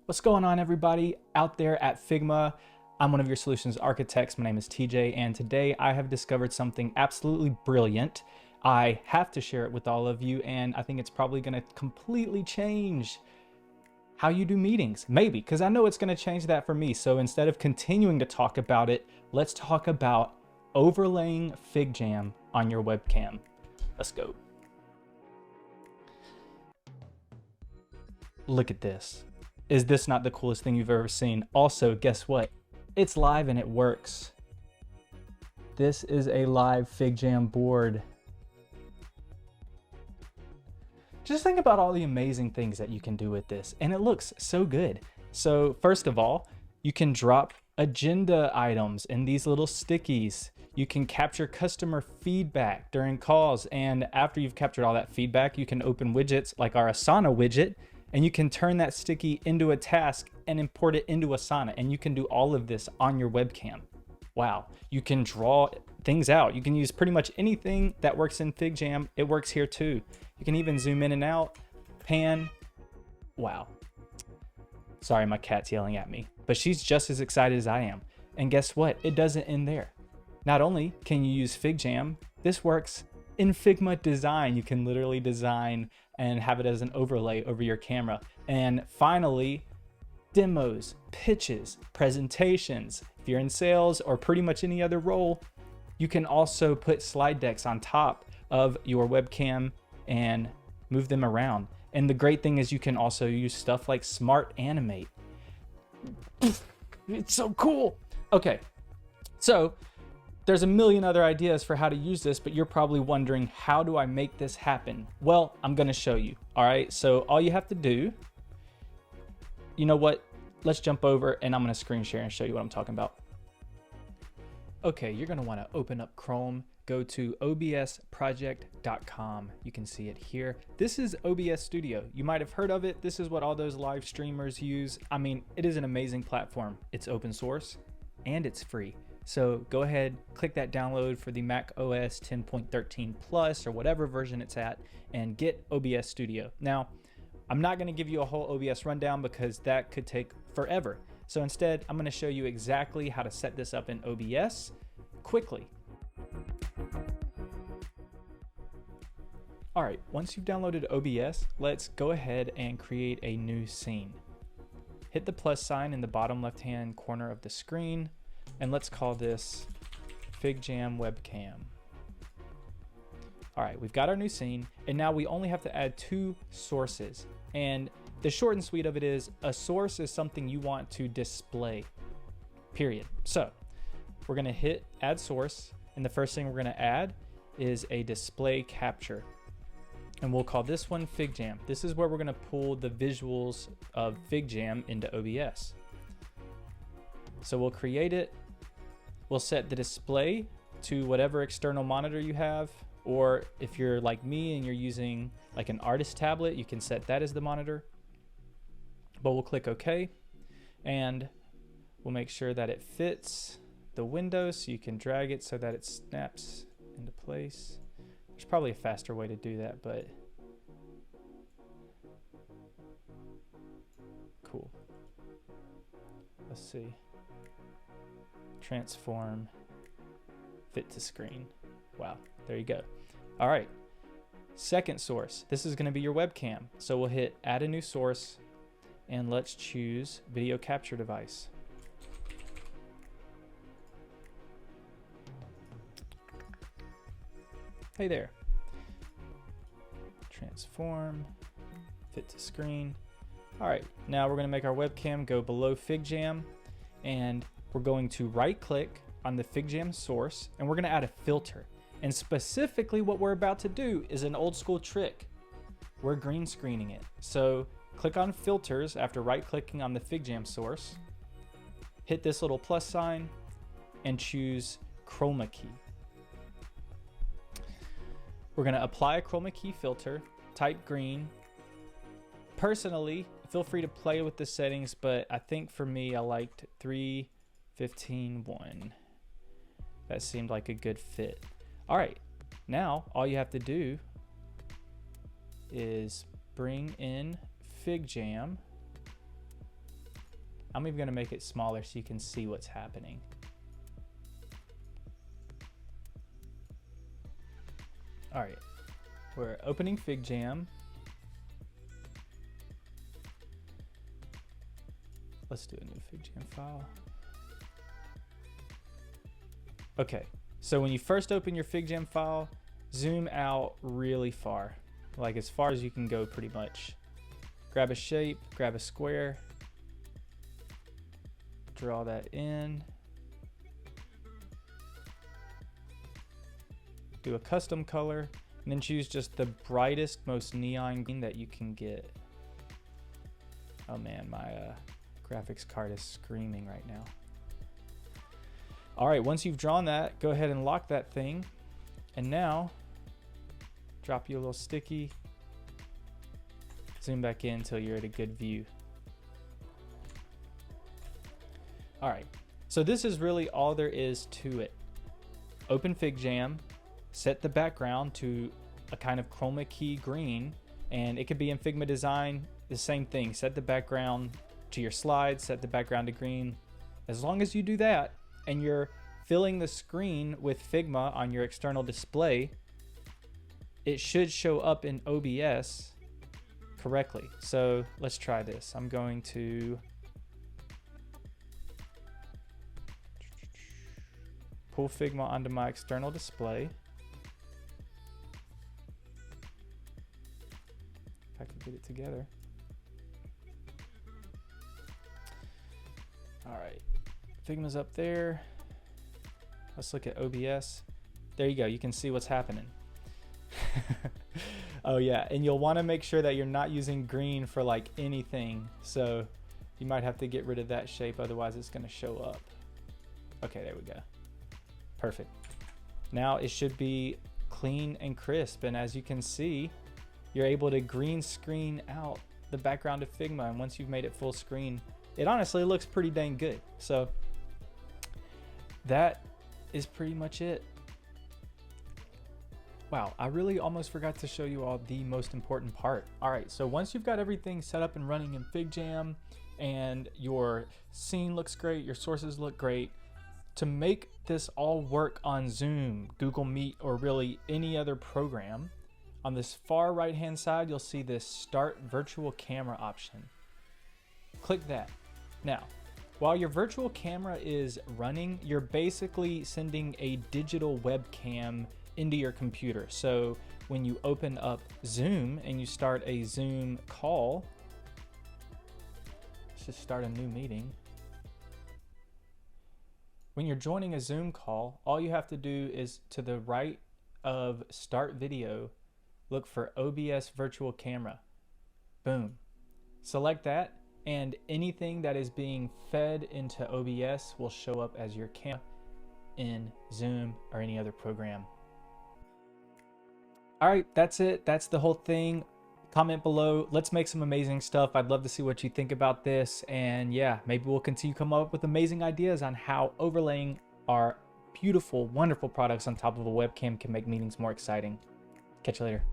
What's going on, everybody out there at Figma? I'm one of your solutions architects. My name is TJ, and today I have discovered something absolutely brilliant. I have to share it with all of you, and I think it's probably going to completely change how you do meetings. Maybe, because I know it's going to change that for me. So instead of continuing to talk about it, let's talk about overlaying FigJam on your webcam. Let's go. Look at this. Is this not the coolest thing you've ever seen? Also, guess what? It's live and it works. This is a live FigJam board. Just think about all the amazing things that you can do with this, and it looks so good. So first of all, you can drop agenda items in these little stickies. You can capture customer feedback during calls, and after you've captured all that feedback, you can open widgets like our Asana widget, and you can turn that sticky into a task and import it into Asana, and you can do all of this on your webcam. Wow, you can draw things out. You can use pretty much anything that works in FigJam. It works here too. You can even zoom in and out, pan. Wow. Sorry, my cat's yelling at me, but she's just as excited as I am. And guess what? It doesn't end there. Not only can you use FigJam, this works in Figma design. You can literally design and have it as an overlay over your camera. And finally, demos, pitches, presentations. If you're in sales or pretty much any other role, you can also put slide decks on top of your webcam and move them around. And the great thing is you can also use stuff like Smart Animate. It's so cool. Okay, so there's a million other ideas for how to use this, but you're probably wondering, how do I make this happen? Well, I'm gonna show you, all right? So all you have to do, you know what? Let's jump over and I'm gonna screen share and show you what I'm talking about. Okay, you're gonna wanna open up Chrome, go to obsproject.com. You can see it here. This is OBS Studio. You might have heard of it. This is what all those live streamers use. I mean, it is an amazing platform. It's open source and it's free. So go ahead, click that download for the Mac OS 10.13 Plus or whatever version it's at, and get OBS Studio. Now, I'm not gonna give you a whole OBS rundown because that could take forever. So instead, I'm gonna show you exactly how to set this up in OBS quickly. All right, once you've downloaded OBS, let's go ahead and create a new scene. Hit the plus sign in the bottom left-hand corner of the screen, and let's call this FigJam Webcam. All right, we've got our new scene, and now we only have to add 2 sources. And the short and sweet of it is, a source is something you want to display, period. So we're gonna hit add source, and the first thing we're gonna add is a display capture. And we'll call this one FigJam. This is where we're gonna pull the visuals of FigJam into OBS. So we'll create it. We'll set the display to whatever external monitor you have, or if you're like me and you're using like an artist tablet, you can set that as the monitor. But we'll click OK, and we'll make sure that it fits the window, so you can drag it so that it snaps into place. There's probably a faster way to do that, but cool. Let's see. Transform, fit to screen. Wow, there you go. All right, second source. This is gonna be your webcam. So we'll hit add a new source, and let's choose video capture device. Hey there. Transform, fit to screen. All right, now we're gonna make our webcam go below FigJam, and we're going to right click on the FigJam source, and we're gonna add a filter. And specifically what we're about to do is an old school trick. We're green screening it. So click on filters after right clicking on the FigJam source, hit this little plus sign, and choose chroma key. We're gonna apply a chroma key filter, type green. Personally, feel free to play with the settings, but I think for me, I liked 3:15:1. That seemed like a good fit. All right, now all you have to do is bring in FigJam I'm even gonna make it smaller so you can see what's happening. All right, we're opening FigJam. Let's do a new FigJam file. Okay, so when you first open your FigJam file, zoom out really far, like as far as you can go pretty much. Grab a shape, grab a square, draw that in. Do a custom color, and then choose just the brightest, most neon green that you can get. Oh man, my graphics card is screaming right now. All right, once you've drawn that, go ahead and lock that thing. And now, drop you a little sticky. Zoom back in until you're at a good view. All right, so this is really all there is to it. Open FigJam, set the background to a kind of chroma key green, and it could be in Figma Design, the same thing. Set the background to your slides, set the background to green. As long as you do that, and you're filling the screen with Figma on your external display, it should show up in OBS correctly. So let's try this. I'm going to pull Figma onto my external display. If I can get it together. All right, Figma's up there. Let's look at OBS. There you go, you can see what's happening. Oh yeah, and you'll want to make sure that you're not using green for like anything. So you might have to get rid of that shape, otherwise it's going to show up. Okay, there we go. Perfect. Now it should be clean and crisp, and as you can see, you're able to green screen out the background of Figma, and once you've made it full screen, it honestly looks pretty dang good. So that is pretty much it. Wow, I really almost forgot to show you all the most important part. All right, so once you've got everything set up and running in FigJam and your scene looks great, your sources look great, to make this all work on Zoom, Google Meet, or really any other program, on this far right-hand side, you'll see this Start Virtual Camera option. Click that. Now, while your virtual camera is running, you're basically sending a digital webcam into your computer. So when you open up Zoom and you start a Zoom call, let's just start a new meeting. When you're joining a Zoom call, all you have to do is to the right of Start Video, look for OBS Virtual Camera. Boom. Select that, and anything that is being fed into OBS will show up as your camera in Zoom or any other program. All right, that's it. That's the whole thing. Comment below. Let's make some amazing stuff. I'd love to see what you think about this. And yeah, maybe we'll continue to come up with amazing ideas on how overlaying our beautiful, wonderful products on top of a webcam can make meetings more exciting. Catch you later.